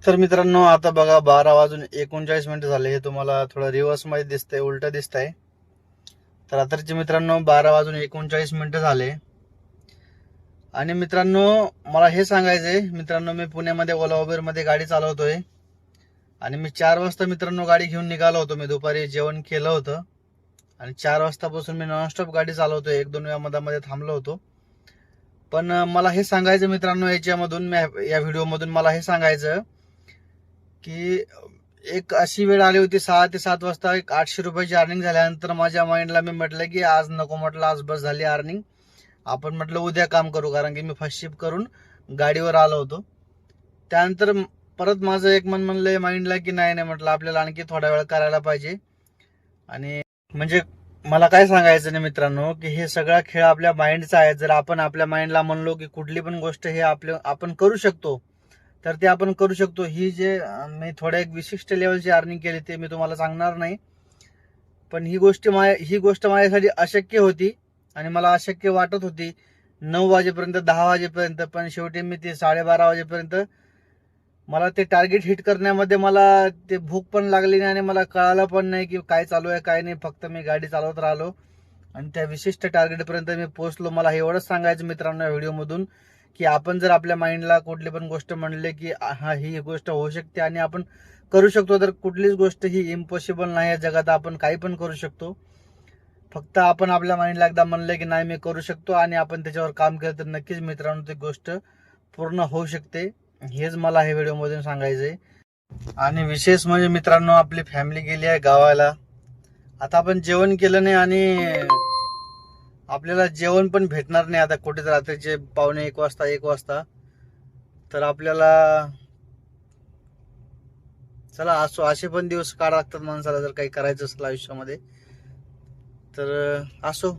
तर मित्रांनो आता बघा 12:39 झाले. हे तुम्हाला थोडं रिव्हर्स मध्ये दिसतंय, उलट दिसतंय. तर रात्रीचे मित्रांनो 12:39 झाले. आणि मित्रांनो मला हे सांगायचंय मित्रांनो, मी पुण्यामध्ये ओला उबेर मध्ये गाडी चालवतोय आणि मी 4 वाजता मित्रांनो गाडी घेऊन निघालो होतो. मी दुपारी जेवण केलं होतं आणि 4 वाजतापासून मी नॉनस्टॉप गाडी चालवतोय. 1-2 वेळा मध्ये थांबलो होतो. पण मला हे सांगायचं मित्रांनो, याच्यामधून या व्हिडिओ मधून मला हे सांगायचं की एक अशी वेळ आली होती 6 ते 7 वाजता एक 800 रुपयाची अर्निंग झाल्यानंतर माझ्या माइंडला मी म्हटलं की आज नको, म्हटलं आज बस झाली अर्निंग, आपण म्हटलं उद्या काम करू. कारण की मी फर्स्ट शिफ्ट करून गाडीवर आलो होतो. त्यानंतर परत माझं एक मन म्हणलंय माइंडला की नाही नाही, म्हटलं आपल्याला आणखी थोडा वेळ करायला पाहिजे. आणि म्हणजे मला काय सांगायचं नाही मित्रांनो, की हे सगळा खेळ आपल्या माइंडचा आहे. जर आपण आपल्या माइंडला म्हणलो की कुठली पण गोष्ट हे आपण करू शकतो, तर ते आपण करू शकतो. ही जे मी थोड्या एक विशिष्ट लेवलची अर्निंग केली ते मी तुम्हाला सांगणार नाही. पण ही गोष्ट माझ्यासाठी अशक्य होती आणि मला अशक्य वाटत होती 9 वाजेपर्यंत, 10 वाजेपर्यंत. पण शेवटी मी ते 12:30 वाजेपर्यंत मला ते टार्गेट हिट करण्यामध्ये मला ते भूक पण लागली नाही आणि मला कळालं पण नाही की काय चालू आहे काय नाही. फक्त मी गाडी चालवत राहिलो आणि त्या विशिष्ट टार्गेट पर्यंत मी पोहोचलो. मला एवढंच सांगायचं मित्रांनो या व्हिडिओ मधून, की आपण जर आपल्या माइंडला कुठली पण गोष्ट म्हणले की हा ही गोष्ट होऊ शकते आणि आपण करू शकतो, तर कुठलीच गोष्ट ही इम्पॉसिबल नाही आहे जगात. आपण काही पण करू शकतो. फक्त आपण आपल्या माइंडला एकदा म्हणलं की नाही मी करू शकतो आणि आपण त्याच्यावर काम केलं तर नक्कीच मित्रांनो ती गोष्ट पूर्ण होऊ शकते. हेच मला हे व्हिडिओ मधून सांगायचंय. आणि विशेष म्हणजे मित्रांनो आपली फॅमिली गेली आहे गावाला. आता आपण जेवण केलं नाही आणि आपल्याला जेवण पण भेटणार नाही आता कुठेच रात्रीचे 12:45 1 वाजता. तर आपल्याला चला असो, असे पण दिवस काढा लागतात माणसाला जर काही करायचं असेल आयुष्यामध्ये. तर असो.